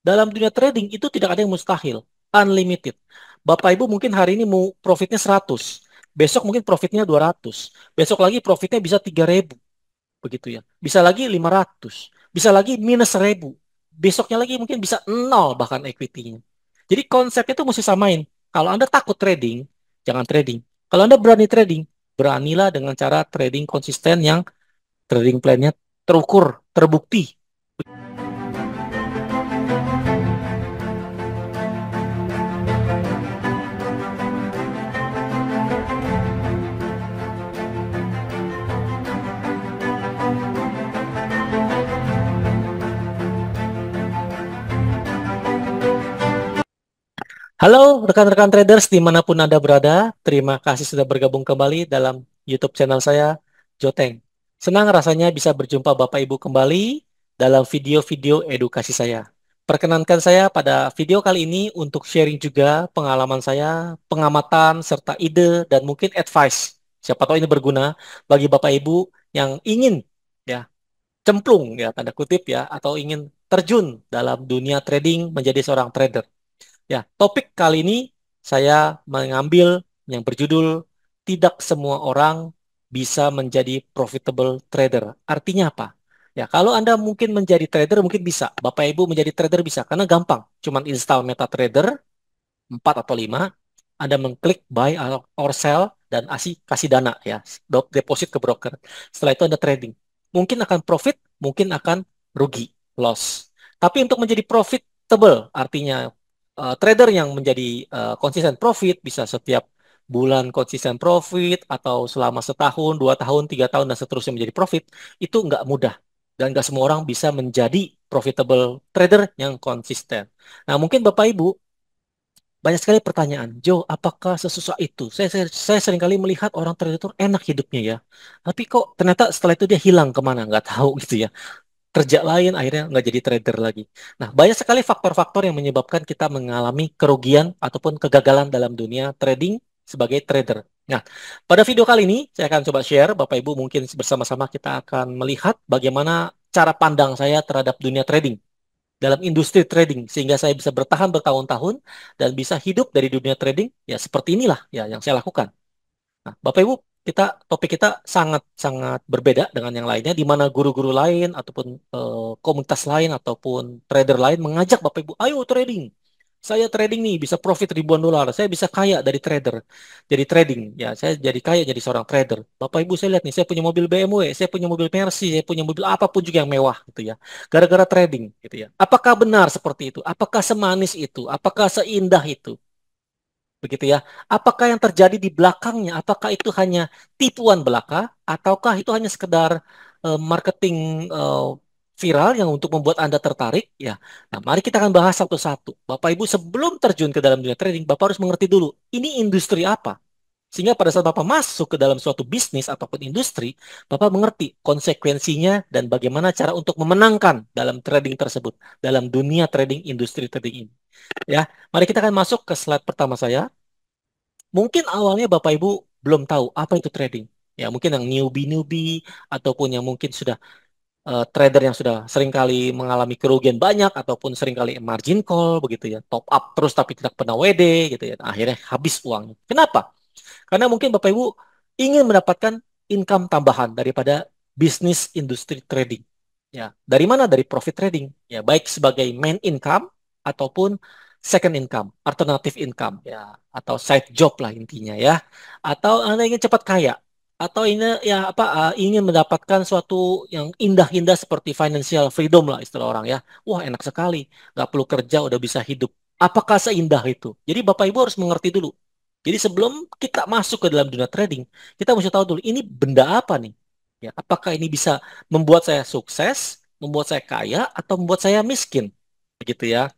Dalam dunia trading itu tidak ada yang mustahil, unlimited. Bapak Ibu mungkin hari ini mau profitnya 100, besok mungkin profitnya 200, besok lagi profitnya bisa 3.000, begitu ya. Bisa lagi 500, bisa lagi minus 1.000. Besoknya lagi mungkin bisa nol bahkan equity-nya. Jadi konsepnya itu mesti samain. Kalau Anda takut trading, jangan trading. Kalau Anda berani trading, beranilah dengan cara trading konsisten yang trading plan-nya terukur, terbukti. Halo rekan-rekan traders dimanapun Anda berada, terima kasih sudah bergabung kembali dalam YouTube channel saya, Joteng. Senang rasanya bisa berjumpa Bapak Ibu kembali dalam video-video edukasi saya. Perkenankan saya pada video kali ini untuk sharing juga pengalaman saya, pengamatan, serta ide, dan mungkin advice. Siapa tahu ini berguna bagi Bapak Ibu yang ingin ya cemplung ya tanda kutip ya atau ingin terjun dalam dunia trading menjadi seorang trader. Ya, topik kali ini saya mengambil yang berjudul tidak semua orang bisa menjadi profitable trader. Artinya apa? Ya, kalau Anda mungkin menjadi trader mungkin bisa. Bapak Ibu menjadi trader bisa karena gampang. Cuman install MetaTrader 4 atau 5, Anda mengklik buy or sell dan kasih dana ya, deposit ke broker. Setelah itu Anda trading. Mungkin akan profit, mungkin akan rugi, loss. Tapi untuk menjadi profitable, artinya trader yang menjadi konsisten profit bisa setiap bulan konsisten profit atau selama setahun, 2 tahun, 3 tahun dan seterusnya menjadi profit, itu nggak mudah dan nggak semua orang bisa menjadi profitable trader yang konsisten. Nah, mungkin Bapak Ibu banyak sekali pertanyaan, Joe, apakah sesusah itu? Saya sering kali melihat orang trader itu enak hidupnya ya. Tapi kok ternyata setelah itu dia hilang kemana? Nggak tahu gitu ya. Kerja lain akhirnya nggak jadi trader lagi. Nah, banyak sekali faktor-faktor yang menyebabkan kita mengalami kerugian ataupun kegagalan dalam dunia trading sebagai trader. Nah, pada video kali ini saya akan coba share, Bapak Ibu mungkin bersama-sama kita akan melihat bagaimana cara pandang saya terhadap dunia trading dalam industri trading sehingga saya bisa bertahan bertahun-tahun dan bisa hidup dari dunia trading ya seperti inilah ya yang saya lakukan. Nah, Bapak Ibu, topik kita sangat-sangat berbeda dengan yang lainnya di mana guru-guru lain ataupun komunitas lain ataupun trader lain mengajak Bapak Ibu, ayo trading. Saya trading nih bisa profit ribuan dolar. Saya bisa kaya dari trader. Jadi trading. Ya, saya jadi kaya jadi seorang trader. Bapak Ibu saya lihat nih, saya punya mobil BMW, saya punya mobil Mercy, saya punya mobil apapun juga yang mewah gitu ya. Gara-gara trading gitu ya. Apakah benar seperti itu? Apakah semanis itu? Apakah seindah itu? Begitu ya. Apakah yang terjadi di belakangnya? Apakah itu hanya tipuan belaka ataukah itu hanya sekedar marketing eh, viral yang untuk membuat Anda tertarik? Ya. Nah, mari kita akan bahas satu-satu. Bapak Ibu sebelum terjun ke dalam dunia trading, Bapak harus mengerti dulu, ini industri apa? Sehingga pada saat Bapak masuk ke dalam suatu bisnis ataupun industri, Bapak mengerti konsekuensinya dan bagaimana cara untuk memenangkan dalam trading tersebut, dalam dunia trading, industri trading ini. Ya, mari kita akan masuk ke slide pertama saya. Mungkin awalnya Bapak Ibu belum tahu apa itu trading. Ya, mungkin yang newbie-newbie ataupun yang mungkin sudah trader yang sudah sering kali mengalami kerugian banyak ataupun sering kali margin call begitu ya, top up terus tapi tidak pernah WD gitu ya. Nah, akhirnya habis uangnya. Kenapa? Karena mungkin Bapak Ibu ingin mendapatkan income tambahan daripada bisnis industri trading. Ya, dari mana? Dari profit trading. Ya, baik sebagai main income ataupun second income, alternative income ya, atau side job lah intinya ya. Atau Anda ingin cepat kaya atau ini ya apa ingin mendapatkan suatu yang indah-indah seperti financial freedom lah istilah orang ya. Wah, enak sekali, nggak perlu kerja udah bisa hidup. Apakah seindah itu? Jadi Bapak Ibu harus mengerti dulu. Jadi sebelum kita masuk ke dalam dunia trading, kita mesti tahu dulu ini benda apa nih? Ya, apakah ini bisa membuat saya sukses, membuat saya kaya, atau membuat saya miskin? Begitu ya.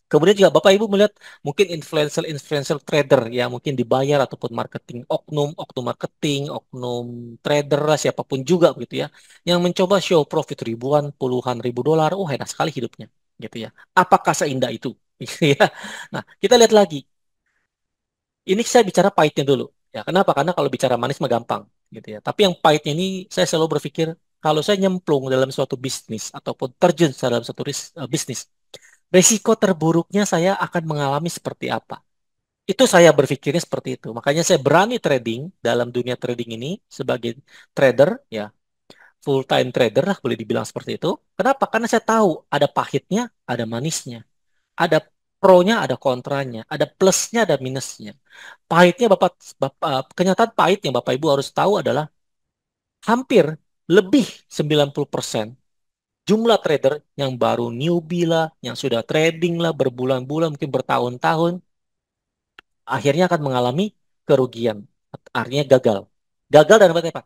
Kemudian juga Bapak Ibu melihat mungkin influencer trader ya mungkin dibayar ataupun marketing oknum marketing, oknum trader lah siapapun juga gitu ya yang mencoba show profit ribuan, puluhan ribu dolar. Oh, enak sekali hidupnya gitu ya. Apakah seindah itu? Gitu ya. Nah, kita lihat lagi. Ini saya bicara pahitnya dulu. Ya, kenapa? Karena kalau bicara manis mah gampang gitu ya. Tapi yang pahitnya ini saya selalu berpikir kalau saya nyemplung dalam suatu bisnis ataupun terjun dalam suatu bisnis, Resiko terburuknya saya akan mengalami seperti apa? Itu saya berpikirnya seperti itu. Makanya saya berani trading dalam dunia trading ini sebagai trader, ya, full time trader lah boleh dibilang seperti itu. Kenapa? Karena saya tahu ada pahitnya, ada manisnya, ada pro-nya, ada kontranya, ada plusnya, ada minusnya. Pahitnya kenyataan pahit yang Bapak Ibu harus tahu adalah hampir lebih 90% jumlah trader yang baru newbie lah, yang sudah trading lah berbulan-bulan, mungkin bertahun-tahun, akhirnya akan mengalami kerugian. Artinya gagal. Gagal dan apa?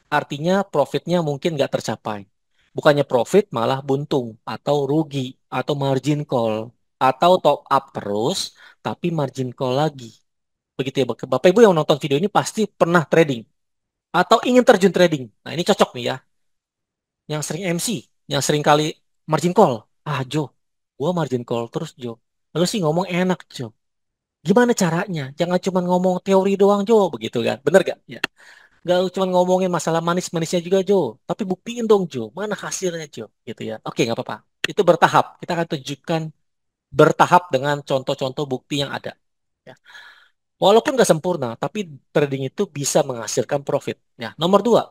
Artinya profitnya mungkin nggak tercapai. Bukannya profit malah buntung atau rugi atau margin call atau top up terus tapi margin call lagi. Begitu ya Bapak Ibu yang nonton video ini pasti pernah trading atau ingin terjun trading. Nah, ini cocok nih ya. Yang sering MC, yang sering kali margin call. Ah, Jo, gua margin call terus, Jo. Lalu sih ngomong enak, Jo. Gimana caranya? Jangan cuma ngomong teori doang, Jo. Begitu kan? Bener gak? Ya. Gak cuma ngomongin masalah manis-manisnya juga, Jo. Tapi buktiin dong, Jo. Mana hasilnya, Jo? Gitu ya. Oke, nggak apa-apa. Itu bertahap. Kita akan tunjukkan bertahap dengan contoh-contoh bukti yang ada. Ya. Walaupun nggak sempurna, tapi trading itu bisa menghasilkan profit. Ya, nomor dua,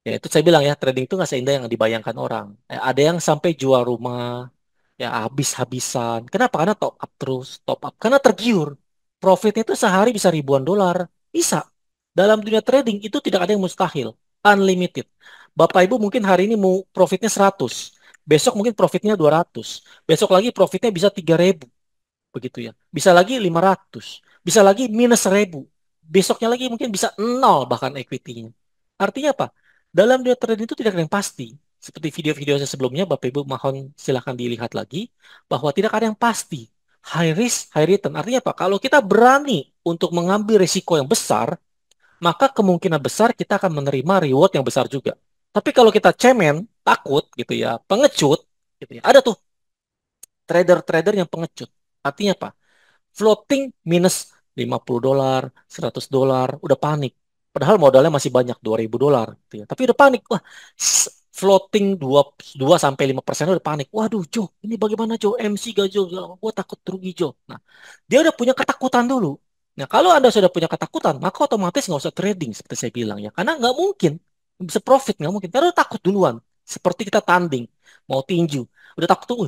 ya itu saya bilang ya, trading itu nggak seindah yang dibayangkan orang. Ada yang sampai jual rumah, ya habis-habisan. Kenapa? Karena top up terus, top up. Karena tergiur. Profitnya itu sehari bisa ribuan dolar. Bisa. Dalam dunia trading itu tidak ada yang mustahil. Unlimited. Bapak Ibu mungkin hari ini mau profitnya 100. Besok mungkin profitnya 200. Besok lagi profitnya bisa 3.000. Begitu ya. Bisa lagi 500. Bisa lagi minus 1.000. Besoknya lagi mungkin bisa nol bahkan equity-nya. Artinya apa? Dalam dunia trading itu tidak ada yang pasti. Seperti video-video saya sebelumnya, Bapak Ibu mohon silahkan dilihat lagi, bahwa tidak ada yang pasti. High risk, high return. Artinya apa? Kalau kita berani untuk mengambil risiko yang besar, maka kemungkinan besar kita akan menerima reward yang besar juga. Tapi kalau kita cemen, takut gitu ya, pengecut, gitu ya. Ada tuh trader-trader yang pengecut. Artinya apa? Floating minus 50 dolar, 100 dolar, udah panik. Padahal modalnya masih banyak, 2.000 dolar gitu ya. Tapi udah panik. Wah, floating 2 sampai 5% udah panik. Waduh, Jo, ini bagaimana Jo? MC gak Jo? Gue takut rugi Jo. Nah, dia udah punya ketakutan dulu. Nah, kalau Anda sudah punya ketakutan, maka otomatis nggak usah trading seperti saya bilang ya. Karena nggak mungkin bisa profit, nggak mungkin. Karena udah takut duluan. Seperti kita tanding, mau tinju. Udah takut tuh,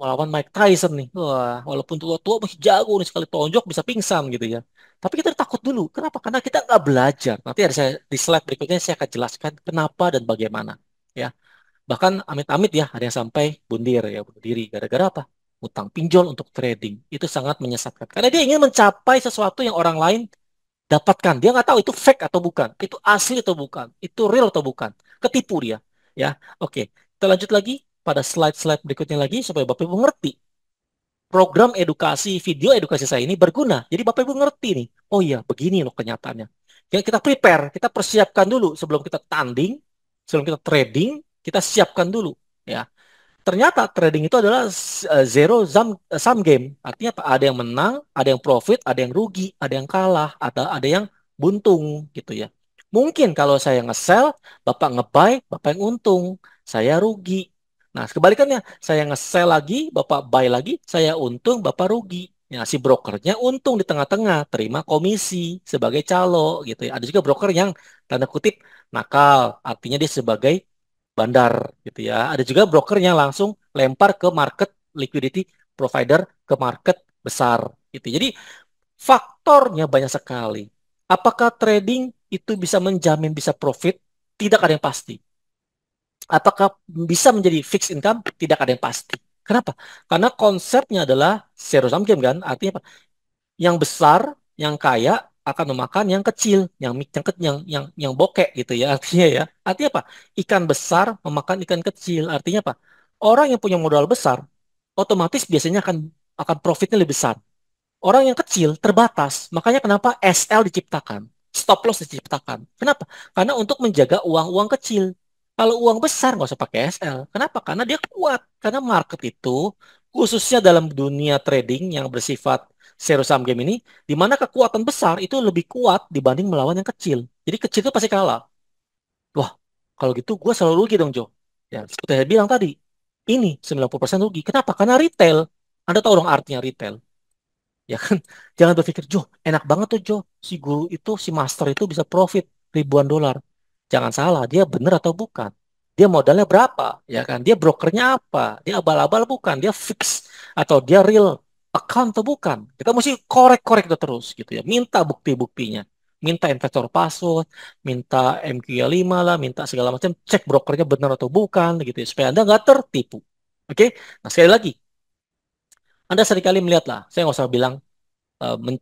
melawan Mike Tyson nih. Wah, walaupun tua-tua masih jago nih, sekali tonjok bisa pingsan gitu ya. Tapi kita takut dulu. Kenapa? Karena kita nggak belajar. Nanti ada saya di slide berikutnya saya akan jelaskan kenapa dan bagaimana. Ya, bahkan amit-amit ya ada yang sampai bunuh diri gara-gara apa? Utang pinjol untuk trading. Itu sangat menyesatkan. Karena dia ingin mencapai sesuatu yang orang lain dapatkan. Dia nggak tahu itu fake atau bukan, itu asli atau bukan, itu real atau bukan. Ketipu dia. Ya, oke. Kita lanjut lagi pada slide-slide berikutnya lagi supaya Bapak Ibu ngerti program edukasi, video edukasi saya ini berguna. Jadi Bapak Ibu ngerti nih, oh iya begini loh kenyataannya. Yang kita prepare, kita persiapkan dulu sebelum kita tanding, sebelum kita trading, kita siapkan dulu. Ya, ternyata trading itu adalah zero sum game. Artinya apa? Ada yang menang, ada yang profit, ada yang rugi, ada yang kalah, ada yang buntung gitu ya. Mungkin kalau saya nge-sell, Bapak nge-buy, Bapak yang untung, saya rugi. Nah, kebalikannya, saya nge-sell lagi, Bapak buy lagi, saya untung, Bapak rugi. Ya, si brokernya untung di tengah-tengah, terima komisi sebagai calo gitu ya. Ada juga broker yang tanda kutip nakal, artinya dia sebagai bandar gitu ya. Ada juga broker yang langsung lempar ke market liquidity provider ke market besar gitu. Jadi faktornya banyak sekali. Apakah trading itu bisa menjamin bisa profit? Tidak ada yang pasti. Apakah bisa menjadi fixed income? Tidak ada yang pasti. Kenapa? Karena konsepnya adalah zero sum game kan. Artinya apa? Yang besar, yang kaya akan memakan yang kecil, yang bokek gitu ya artinya ya. Artinya apa? Ikan besar memakan ikan kecil. Artinya apa? Orang yang punya modal besar otomatis biasanya akan profitnya lebih besar. Orang yang kecil terbatas. Makanya kenapa SL diciptakan, stop loss diciptakan. Kenapa? Karena untuk menjaga uang-uang kecil. Kalau uang besar nggak usah pakai SL. Kenapa? Karena dia kuat. Karena market itu khususnya dalam dunia trading yang bersifat zero sum game ini, di mana kekuatan besar itu lebih kuat dibanding melawan yang kecil. Jadi kecil itu pasti kalah. Wah, kalau gitu gue selalu rugi dong, Jo. Ya, seperti saya bilang tadi. Ini 90% rugi. Kenapa? Karena retail. Anda tahu dong artinya retail. Ya kan? Jangan berpikir, Jo, enak banget tuh Jo. Si guru itu, si master itu bisa profit ribuan dolar. Jangan salah, dia benar atau bukan? Dia modalnya berapa? Ya kan? Dia brokernya apa? Dia abal-abal bukan? Dia fix atau dia real account atau bukan? Kita mesti korek-korek itu terus gitu ya. Minta bukti-buktinya. Minta investor password, minta MQ5 lah, minta segala macam, cek brokernya benar atau bukan gitu ya, supaya Anda nggak tertipu. Oke? Nah, sekali lagi, Anda seringkali melihat lah, saya nggak usah bilang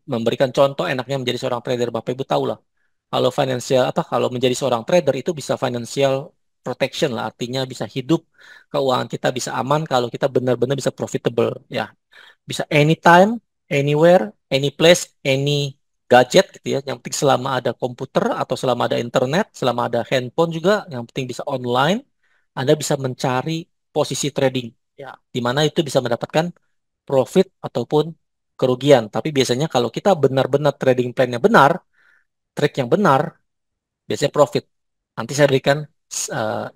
memberikan contoh enaknya menjadi seorang trader. Bapak Ibu tahu lah, kalau financial apa kalau menjadi seorang trader itu bisa financial protection lah, artinya bisa hidup keuangan kita bisa aman kalau kita benar-benar bisa profitable ya. Bisa anytime, anywhere, any place, any gadget gitu ya. Yang penting selama ada komputer atau selama ada internet, selama ada handphone juga, yang penting bisa online, Anda bisa mencari posisi trading ya, di mana itu bisa mendapatkan profit ataupun kerugian. Tapi biasanya kalau kita benar-benar trading plan-nya benar, trade yang benar, biasanya profit. Nanti saya berikan uh,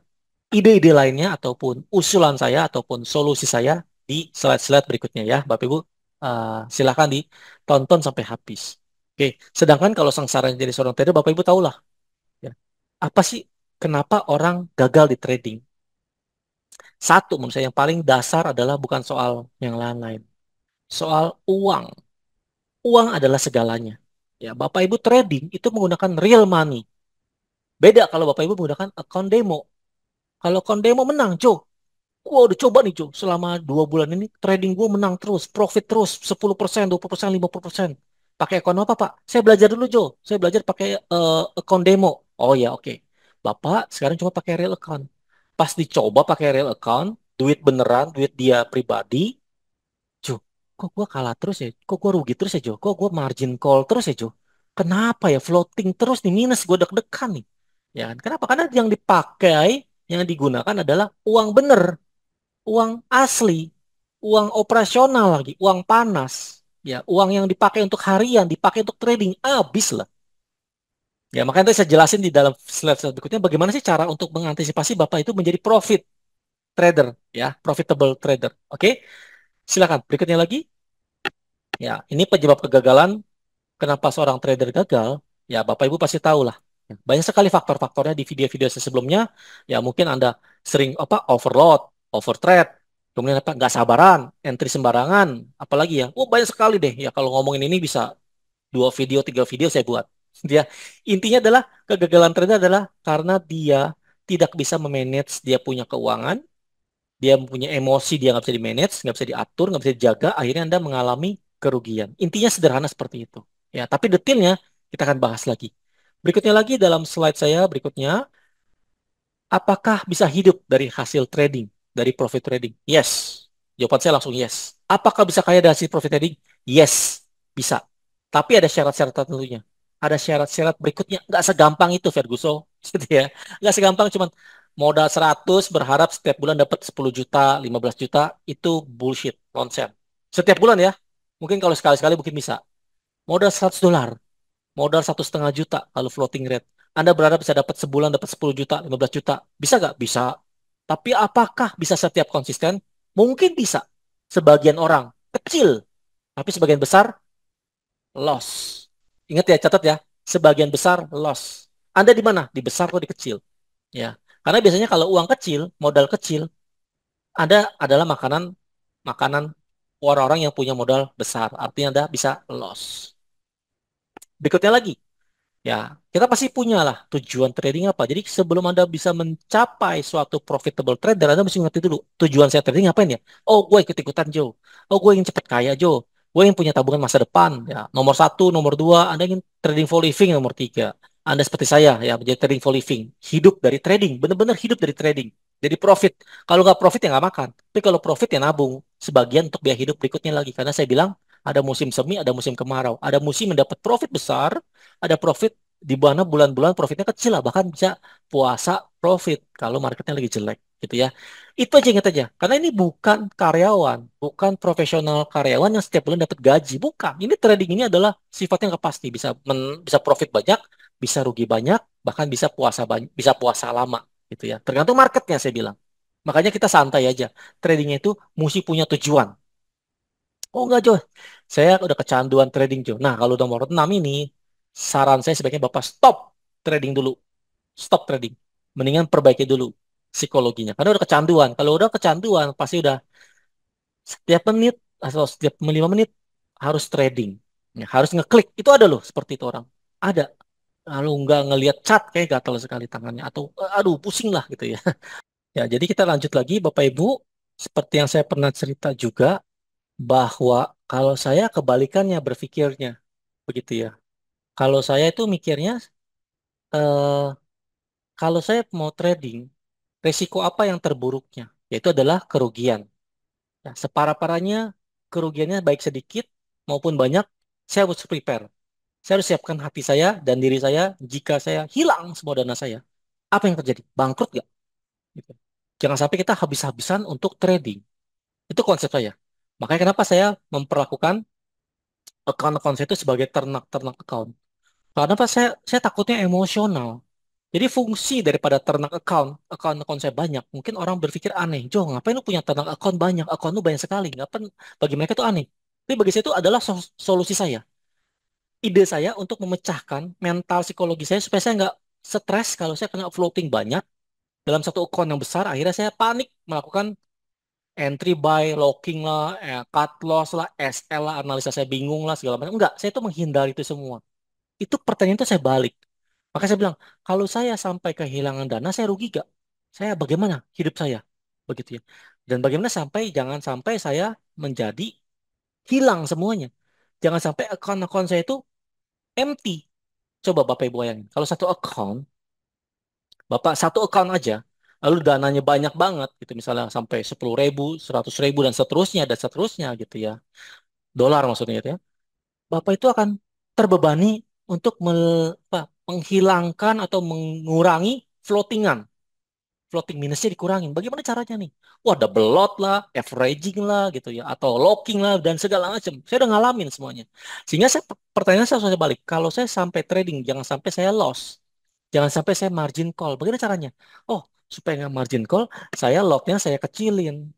ide-ide lainnya ataupun usulan saya ataupun solusi saya di slide-slide berikutnya ya, Bapak Ibu. Silakan ditonton sampai habis. Oke, sedangkan kalau sengsara jadi seorang trader, Bapak Ibu tahulah ya, apa sih kenapa orang gagal di trading? Satu, menurut saya yang paling dasar adalah bukan soal yang lain-lain, soal uang. Uang adalah segalanya. Ya, Bapak Ibu trading itu menggunakan real money. Beda kalau Bapak Ibu menggunakan account demo. Kalau account demo menang, Jo. Gua udah coba nih, Jo. Selama 2 bulan ini trading gua menang terus, profit terus, 10%, 20%, 50%. Pakai account apa, Pak? Saya belajar dulu, Jo. Saya belajar pakai account demo. Oh ya, oke. Bapak sekarang cuma pakai real account. Pas dicoba pakai real account, duit beneran, duit dia pribadi, Jo, kok gue kalah terus ya? Kok gue rugi terus ya, Jo? Kok gue margin call terus ya, Jo? Kenapa ya floating terus nih, minus gue deg-degan nih. Ya kan? Kenapa? Karena yang dipakai, yang digunakan adalah uang bener, uang asli, uang operasional lagi, uang panas. Ya, uang yang dipakai untuk harian, dipakai untuk trading, habis lah. Ya, makanya tadi saya jelasin di dalam slide berikutnya bagaimana sih cara untuk mengantisipasi Bapak itu menjadi profit trader, ya, profitable trader. Oke, silakan. Berikutnya lagi. Ya, ini penyebab kegagalan. Kenapa seorang trader gagal? Ya, Bapak Ibu pasti tahu lah. Banyak sekali faktor-faktornya di video-video saya sebelumnya. Ya, mungkin Anda sering apa overload, overtrade, kemudian apa nggak sabaran, entry sembarangan, apalagi ya. Oh, banyak sekali deh. Ya, kalau ngomongin ini bisa 2 video, 3 video saya buat. Dia intinya adalah kegagalan trader adalah karena dia tidak bisa memanage dia punya keuangan, dia punya emosi, dia nggak bisa di-manage, nggak bisa diatur, nggak bisa dijaga, akhirnya Anda mengalami kerugian. Intinya sederhana seperti itu. Ya, tapi detailnya kita akan bahas lagi. Berikutnya lagi dalam slide saya berikutnya, apakah bisa hidup dari hasil trading, dari profit trading? Yes. Jawaban saya langsung yes. Apakah bisa kaya dari hasil profit trading? Yes, bisa. Tapi ada syarat-syarat tentunya. Ada syarat-syarat berikutnya. Nggak segampang itu, Ferguson. Gitu ya. Nggak segampang cuman modal 100 berharap setiap bulan dapat 10 juta, 15 juta. Itu bullshit, nonsense. Setiap bulan ya. Mungkin kalau sekali-sekali mungkin bisa. Modal 100 dolar, modal 1,5 juta kalau floating rate. Anda berharap bisa dapat sebulan dapat 10 juta, 15 juta. Bisa nggak? Bisa. Tapi apakah bisa setiap konsisten? Mungkin bisa. Sebagian orang kecil, tapi sebagian besar loss. Ingat ya, catat ya. Sebagian besar loss. Anda di mana? Di besar atau di kecil? Ya. Karena biasanya kalau uang kecil, modal kecil, Anda adalah makanan makanan orang-orang yang punya modal besar. Artinya Anda bisa loss. Berikutnya lagi, ya, kita pasti punya lah tujuan trading apa. Jadi sebelum Anda bisa mencapai suatu profitable trader, Anda mesti ngerti dulu tujuan saya trading ngapain ya. Oh, gue ikut-ikutan Joe. Oh, gue ingin cepat kaya Joe. Gue ingin punya tabungan masa depan. Ya, nomor satu, nomor dua, Anda ingin trading for living nomor tiga. Anda seperti saya ya menjadi trading for living, hidup dari trading, benar-benar hidup dari trading. Jadi profit. Kalau nggak profit ya nggak makan. Tapi kalau profit ya nabung sebagian untuk biaya hidup berikutnya lagi. Karena saya bilang ada musim semi, ada musim kemarau, ada musim mendapat profit besar, ada profit di mana bulan-bulan profitnya kecil lah, bahkan bisa puasa profit kalau marketnya lagi jelek gitu ya. Itu aja, ingat aja, karena ini bukan karyawan, bukan profesional karyawan yang setiap bulan dapat gaji, bukan. Ini trading ini adalah sifatnya nggak pasti, bisa profit banyak, bisa rugi banyak, bahkan bisa puasa banyak, bisa puasa lama gitu ya, tergantung marketnya saya bilang. Makanya kita santai aja. Tradingnya itu mesti punya tujuan. Oh enggak, Jo. Saya udah kecanduan trading, Jo. Nah, kalau nomor 6 ini, saran saya sebaiknya Bapak stop trading dulu. Stop trading. Mendingan perbaiki dulu psikologinya. Karena udah kecanduan. Kalau udah kecanduan, pasti udah setiap menit atau setiap 5 menit harus trading. Ya, harus ngeklik. Itu ada loh seperti itu orang. Ada. Lalu nggak ngelihat chat kayak gatal sekali tangannya. Atau aduh pusing lah gitu ya. Ya, jadi kita lanjut lagi Bapak Ibu. Seperti yang saya pernah cerita juga bahwa kalau saya kebalikannya berpikirnya. Begitu ya. Kalau saya itu mikirnya eh, kalau saya mau trading, resiko apa yang terburuknya? Yaitu adalah kerugian. Ya, separah-parahnya kerugiannya baik sedikit maupun banyak, saya harus prepare. Saya harus siapkan hati saya dan diri saya jika saya hilang semua dana saya. Apa yang terjadi? Bangkrut nggak? Gitu. Jangan sampai kita habis-habisan untuk trading. Itu konsep saya. Makanya kenapa saya memperlakukan account-account saya itu sebagai ternak-ternak account. Karena apa? Saya takutnya emosional. Jadi fungsi daripada ternak account saya banyak. Mungkin orang berpikir aneh, Jo, ngapain lu punya ternak account banyak? Account lu banyak sekali. Ngapain? Bagi mereka itu aneh. Tapi bagi saya itu adalah solusi saya. Ide saya untuk memecahkan mental psikologi saya supaya saya nggak stres kalau saya kena floating banyak dalam satu account yang besar. Akhirnya saya panik melakukan entry buy, locking lah, cut loss lah, SL lah, analisa saya bingung lah, segala macam. Enggak, saya itu menghindari itu semua. Itu pertanyaan itu saya balik. Maka saya bilang, kalau saya sampai kehilangan dana, saya rugi gak? Saya bagaimana hidup saya? Begitu ya. Dan bagaimana jangan sampai saya menjadi hilang semuanya. Jangan sampai account-account saya itu empty. Coba Bapak Ibu bayangin. Kalau satu account, Bapak satu account aja, lalu dananya banyak banget, gitu. Misalnya sampai 10.000, 100.000, dan seterusnya gitu ya. Dolar maksudnya gitu ya. Bapak itu akan terbebani untuk menghilangkan atau mengurangi floatingan. Floating minusnya dikurangin. Bagaimana caranya nih? Wah, double lot lah, averaging lah gitu ya, atau locking lah dan segala macam. Saya udah ngalamin semuanya. Sehingga pertanyaan saya balik. Kalau saya sampai trading, jangan sampai saya loss. Jangan sampai saya margin call. Bagaimana caranya? Oh, supaya nggak margin call, saya lotnya saya kecilin.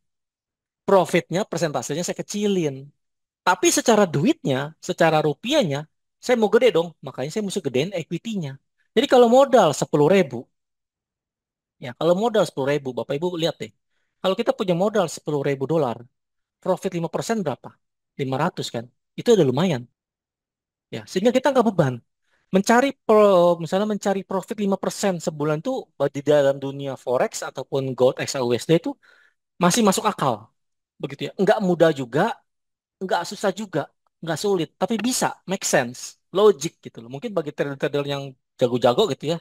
Profitnya, persentasenya saya kecilin. Tapi secara duitnya, secara rupiahnya, saya mau gede dong. Makanya saya mesti gedein equity-nya. Jadi kalau modal 10.000, ya kalau modal 10.000, Bapak Ibu lihat deh. Kalau kita punya modal 10.000 dolar, profit 5% berapa? 500 kan? Itu udah lumayan. Ya, sehingga kita nggak beban. Misalnya mencari profit 5% sebulan tuh di dalam dunia Forex ataupun Gold XAUSD itu masih masuk akal. Begitu ya. Nggak mudah juga, nggak susah juga, nggak sulit, tapi bisa, make sense, logic gitu loh. Mungkin bagi trader-trader yang jago-jago gitu ya,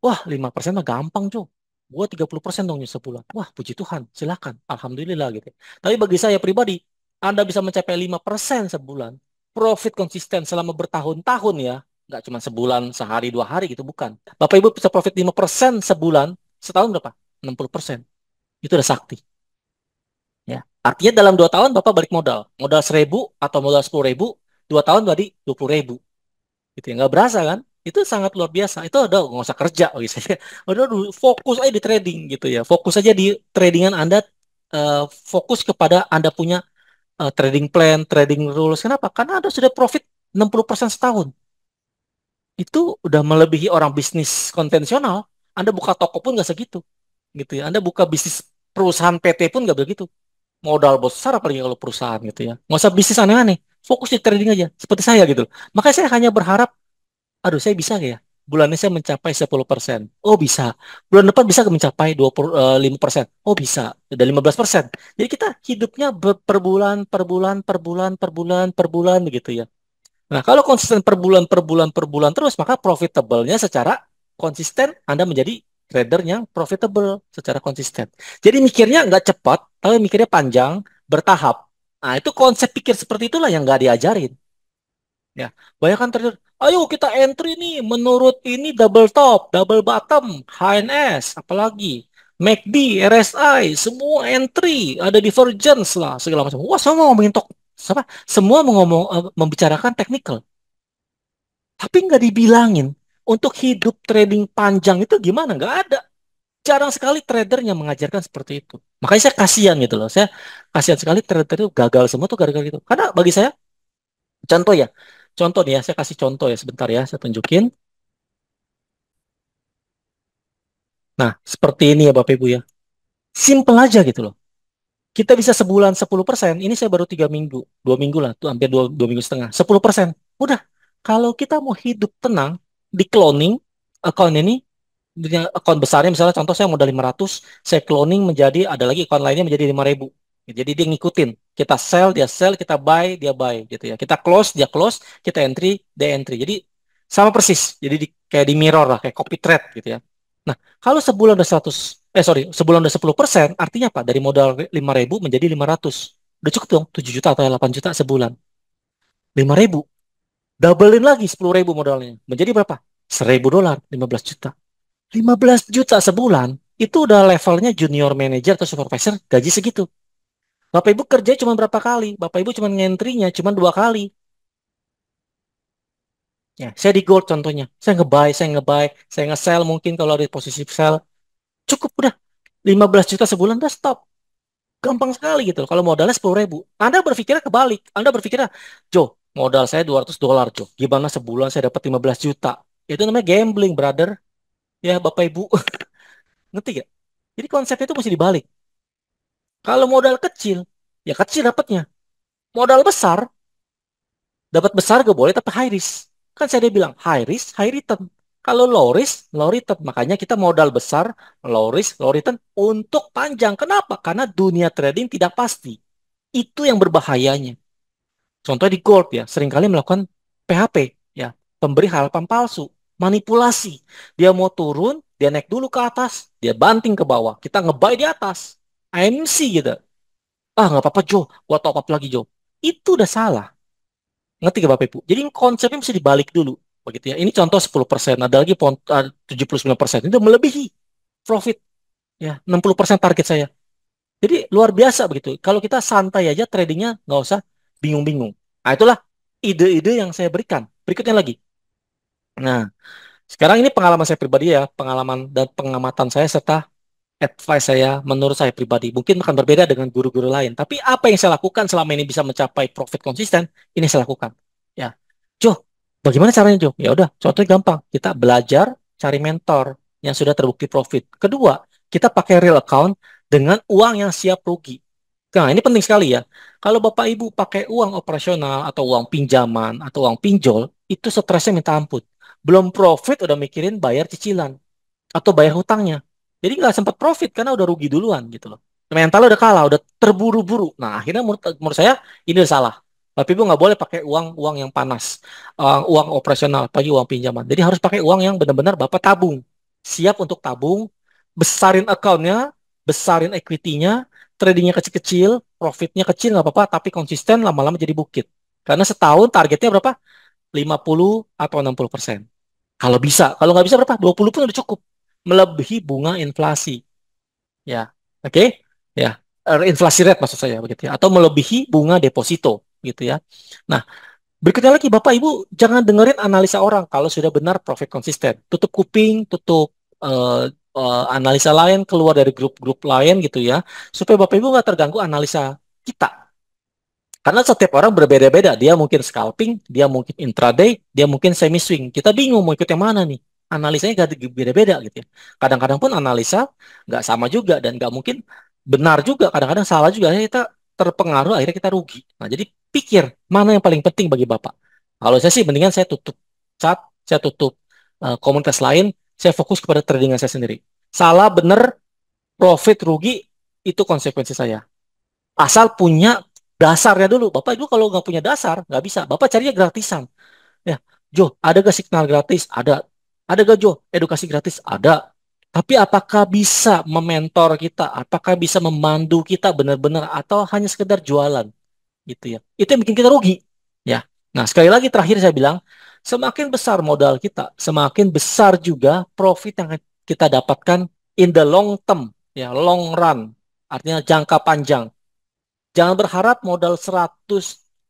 wah 5% mah gampang cuy. Gua 30% dong sebulan. Wah puji Tuhan, silakan, alhamdulillah gitu. Tapi bagi saya pribadi, Anda bisa mencapai 5% sebulan, profit konsisten selama bertahun-tahun ya, nggak cuma sebulan, sehari, 2 hari gitu, bukan. Bapak Ibu bisa profit 5% sebulan, setahun berapa? 60%. Itu udah sakti. Ya. Artinya dalam 2 tahun Bapak balik modal. Modal 1.000 atau modal 10.000, 2 tahun berarti 20.000. Gitu ya. Nggak berasa kan? Itu sangat luar biasa. Itu udah nggak usah kerja bagi saya. Udah fokus aja di trading gitu ya. Fokus aja di tradingan Anda. Fokus kepada Anda punya trading plan, trading rules. Kenapa? Karena Anda sudah profit 60% setahun. Itu udah melebihi orang bisnis konvensional. Anda buka toko pun nggak segitu. Gitu ya. Anda buka bisnis perusahaan PT pun nggak begitu. Modal besar apalagi kalau perusahaan gitu ya. Nggak usah bisnis aneh-aneh. Fokus di trading aja. Seperti saya gitu. Makanya saya hanya berharap, aduh saya bisa nggak ya? Bulan ini saya mencapai 10%. Oh bisa. Bulan depan bisa mencapai 25%. Oh bisa. Udah 15%. Jadi kita hidupnya per bulan, per bulan, per bulan, per bulan, per bulan begitu ya. Nah, kalau konsisten per bulan, per bulan, per bulan terus, maka profitable-nya secara konsisten Anda menjadi trader yang profitable secara konsisten. Jadi mikirnya nggak cepat, tapi mikirnya panjang, bertahap. Nah, itu konsep pikir seperti itulah yang nggak diajarin. Ya, banyak kan trader, ayo kita entry nih menurut ini double top, double bottom, HNS, apalagi MACD, RSI, semua entry, ada divergence lah, segala macam. Wah, semua ngomongin apa? Semua membicarakan technical. Tapi nggak dibilangin untuk hidup trading panjang itu gimana? Nggak ada. Jarang sekali trader yang mengajarkan seperti itu. Makanya saya kasihan gitu loh. Saya kasihan sekali trader itu gagal semua tuh gara-gara gitu. Karena bagi saya, contoh ya, contoh nih ya, saya kasih contoh ya sebentar ya, saya tunjukin. Nah, seperti ini ya Bapak Ibu ya. Simple aja gitu loh. Kita bisa sebulan 10%. Ini saya baru 3 minggu, 2 minggu lah, tuh hampir dua minggu setengah. 10%. Udah. Kalau kita mau hidup tenang di cloning account ini, account besarnya misalnya contoh saya modal 500, saya cloning menjadi ada lagi account lainnya menjadi 5.000. Jadi dia ngikutin. Kita sell, kita buy, dia buy gitu ya. Kita close, dia close, kita entry, dia entry. Jadi sama persis. Jadi kayak di mirror lah, kayak copy trade gitu ya. Nah, kalau sebulan udah 100, sorry, sebulan udah 10%, artinya apa? Dari modal 5.000 menjadi 500. Udah cukup dong, 7 juta atau 8 juta sebulan. 5.000. Doublein lagi 10.000 modalnya. Menjadi berapa? 1.000 dolar, 15 juta. 15 juta sebulan, itu udah levelnya junior manager atau supervisor, gaji segitu. Bapak Ibu kerja cuma berapa kali? Bapak Ibu cuma ngentrinya cuma 2 kali. Ya, saya di gold contohnya. Saya nge-buy, saya nge-sell mungkin kalau ada posisi sell. Cukup udah. 15 juta sebulan udah stop. Gampang sekali gitu. Kalau modalnya 10.000. Anda berpikirnya kebalik. Anda berpikirnya, Jo, modal saya 200 dolar, Jo. Gimana sebulan saya dapat 15 juta? Itu namanya gambling, brother. Ya, Bapak Ibu. Ngerti gak? Jadi konsepnya itu mesti dibalik. Kalau modal kecil, ya kecil dapatnya. Modal besar, dapat besar gak boleh tapi high risk. Kan saya dia bilang high risk, high return. Kalau low risk, low return. Makanya kita modal besar, low risk, low return untuk panjang. Kenapa? Karena dunia trading tidak pasti. Itu yang berbahayanya. Contoh di gold ya, seringkali melakukan PHP, ya, pemberi harapan palsu, manipulasi. Dia mau turun, dia naik dulu ke atas, dia banting ke bawah. Kita nge-buy di atas. AMC gitu. Ah, nggak apa-apa, Jo. Gua top up lagi, Jo. Itu udah salah. Ngerti gak, Bapak Ibu? Jadi konsepnya mesti dibalik dulu. Begitu ya. Ini contoh 10%. Ada lagi 79%. Itu melebihi profit. Ya, 60% target saya. Jadi luar biasa begitu. Kalau kita santai aja tradingnya nggak usah bingung-bingung. Nah, itulah ide-ide yang saya berikan. Berikutnya lagi. Nah, sekarang ini pengalaman saya pribadi ya. Pengalaman dan pengamatan saya serta advice saya menurut saya pribadi mungkin akan berbeda dengan guru-guru lain. Tapi apa yang saya lakukan selama ini bisa mencapai profit konsisten, ini saya lakukan. Ya, Jo, bagaimana caranya Jo? Ya udah, contohnya gampang. Kita belajar cari mentor yang sudah terbukti profit. Kedua, kita pakai real account dengan uang yang siap rugi. Nah, ini penting sekali ya. Kalau Bapak Ibu pakai uang operasional atau uang pinjaman atau uang pinjol, itu stresnya minta ampun. Belum profit udah mikirin bayar cicilan atau bayar hutangnya. Jadi nggak sempat profit karena udah rugi duluan gitu loh. Mentalnya udah kalah, udah terburu-buru. Nah, akhirnya menurut saya ini udah salah. Tapi Ibu nggak boleh pakai uang yang panas, uang operasional, pagi uang pinjaman. Jadi harus pakai uang yang benar-benar Bapak tabung. Siap untuk tabung, besarin account-nya, besarin equity-nya, tradingnya kecil-kecil, profitnya kecil nggak apa-apa, tapi konsisten lama-lama jadi bukit. Karena setahun targetnya berapa? 50 atau 60%. Kalau bisa, kalau nggak bisa berapa? 20 pun udah cukup. Melebihi bunga inflasi. Ya, oke? Ya, inflasi rate maksud saya begitu ya. Atau melebihi bunga deposito gitu ya. Nah, berikutnya lagi Bapak Ibu jangan dengerin analisa orang kalau sudah benar profit konsisten. Tutup kuping, tutup analisa lain keluar dari grup-grup lain gitu ya. Supaya Bapak Ibu nggak terganggu analisa kita. Karena setiap orang berbeda-beda. Dia mungkin scalping, dia mungkin intraday, dia mungkin semi swing. Kita bingung mau ikut yang mana nih. Analisanya gak beda-beda gitu ya. Kadang-kadang pun analisa nggak sama juga dan nggak mungkin benar juga. Kadang-kadang salah juga. Akhirnya kita terpengaruh, akhirnya kita rugi. Nah, jadi pikir mana yang paling penting bagi Bapak. Kalau saya sih mendingan saya tutup chat, saya tutup komunitas lain, saya fokus kepada tradingan saya sendiri. Salah, benar, profit, rugi, itu konsekuensi saya. Asal punya dasarnya dulu. Bapak itu kalau nggak punya dasar, nggak bisa. Bapak carinya gratisan. Ya, Jo, ada gak signal gratis? Ada. Ada gak Jo, edukasi gratis? Ada. Tapi apakah bisa mementor kita? Apakah bisa memandu kita benar-benar atau hanya sekedar jualan? Gitu ya. Itu yang bikin kita rugi. Ya. Nah, sekali lagi terakhir saya bilang, semakin besar modal kita, semakin besar juga profit yang kita dapatkan in the long term, ya, long run. Artinya jangka panjang. Jangan berharap modal 100,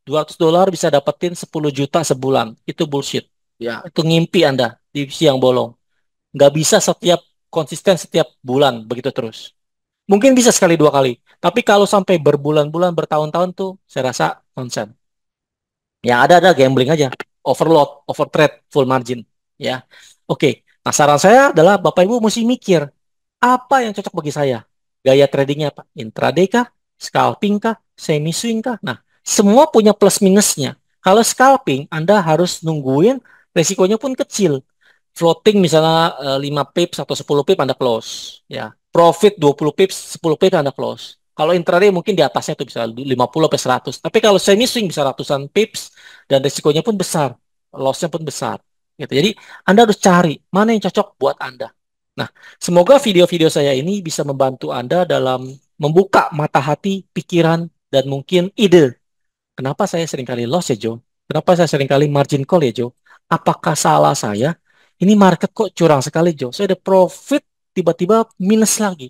200 dolar bisa dapetin 10 juta sebulan. Itu bullshit. Ya, itu ngimpi Anda di siang bolong. Nggak bisa setiap konsisten setiap bulan begitu terus. Mungkin bisa sekali dua kali, tapi kalau sampai berbulan-bulan, bertahun-tahun tuh saya rasa nonsen. Yang ada gambling aja, overload, overtrade, full margin, ya. Oke, nah saran saya adalah Bapak Ibu mesti mikir apa yang cocok bagi saya. Gaya tradingnya apa? Intraday kah? Scalping kah? Semi swing kah? Nah, semua punya plus minusnya. Kalau scalping, Anda harus nungguin resikonya pun kecil. Floating misalnya 5 pips atau 10 pips Anda close, ya. Profit 20 pips, 10 pips Anda close. Kalau intraday mungkin di atasnya itu bisa 50 sampai 100. Tapi kalau semi swing bisa ratusan pips dan risikonya pun besar, lossnya pun besar. Gitu. Jadi Anda harus cari mana yang cocok buat Anda. Nah, semoga video-video saya ini bisa membantu Anda dalam membuka mata hati, pikiran, dan mungkin ide. Kenapa saya seringkali loss ya, Joe? Kenapa saya seringkali margin call ya, Joe? Apakah salah saya? Ini market kok curang sekali, Joe. Saya ada profit, tiba-tiba minus lagi.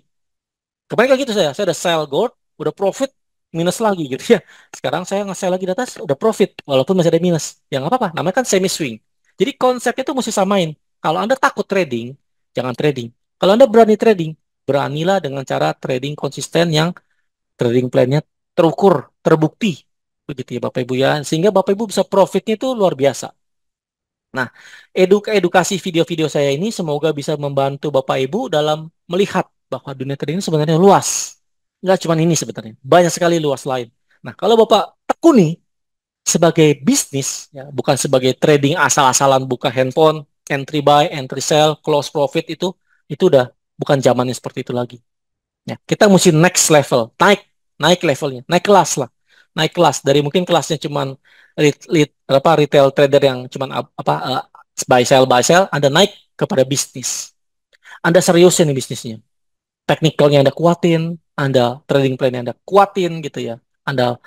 Kemarin kayak gitu saya udah sell gold, udah profit, minus lagi gitu ya. Sekarang saya nge-sell lagi di atas, udah profit, walaupun masih ada minus. Ya nggak apa-apa, namanya kan semi swing. Jadi konsepnya itu mesti samain. Kalau Anda takut trading, jangan trading. Kalau Anda berani trading, beranilah dengan cara trading konsisten yang trading plan-nya terukur, terbukti. Begitu ya Bapak Ibu ya. Sehingga Bapak Ibu bisa profitnya itu luar biasa. Nah, edukasi video-video saya ini semoga bisa membantu Bapak Ibu dalam melihat bahwa dunia trading ini sebenarnya luas. Nggak cuma ini sebenarnya, banyak sekali luas lain. Nah, kalau Bapak tekuni sebagai bisnis, ya, bukan sebagai trading asal-asalan buka handphone, entry buy, entry sell, close profit itu udah bukan zamannya seperti itu lagi. Ya, kita mesti next level, naik levelnya, naik kelas lah. Naik kelas dari mungkin kelasnya cuman retail trader yang cuman buy sell, Anda naik kepada bisnis. Anda seriusin nih bisnisnya. Teknikalnya Anda kuatin, Anda trading plan Anda kuatin gitu ya. Anda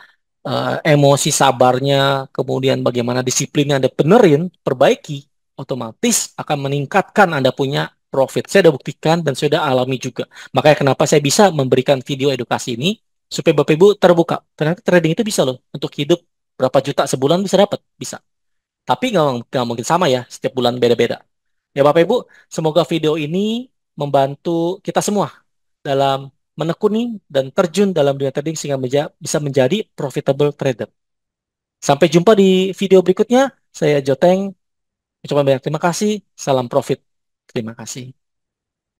emosi sabarnya, kemudian bagaimana disiplinnya Anda benerin, perbaiki, otomatis akan meningkatkan Anda punya profit. Saya sudah buktikan dan saya sudah alami juga. Makanya kenapa saya bisa memberikan video edukasi ini, supaya Bapak Ibu terbuka. Ternyata trading itu bisa loh, untuk hidup berapa juta sebulan bisa dapat, bisa. Tapi nggak mungkin sama ya, setiap bulan beda-beda. Ya Bapak Ibu, semoga video ini membantu kita semua dalam menekuni dan terjun dalam dunia trading sehingga bisa menjadi profitable trader. Sampai jumpa di video berikutnya. Saya Joteng. Ucapkan banyak terima kasih. Salam profit. Terima kasih.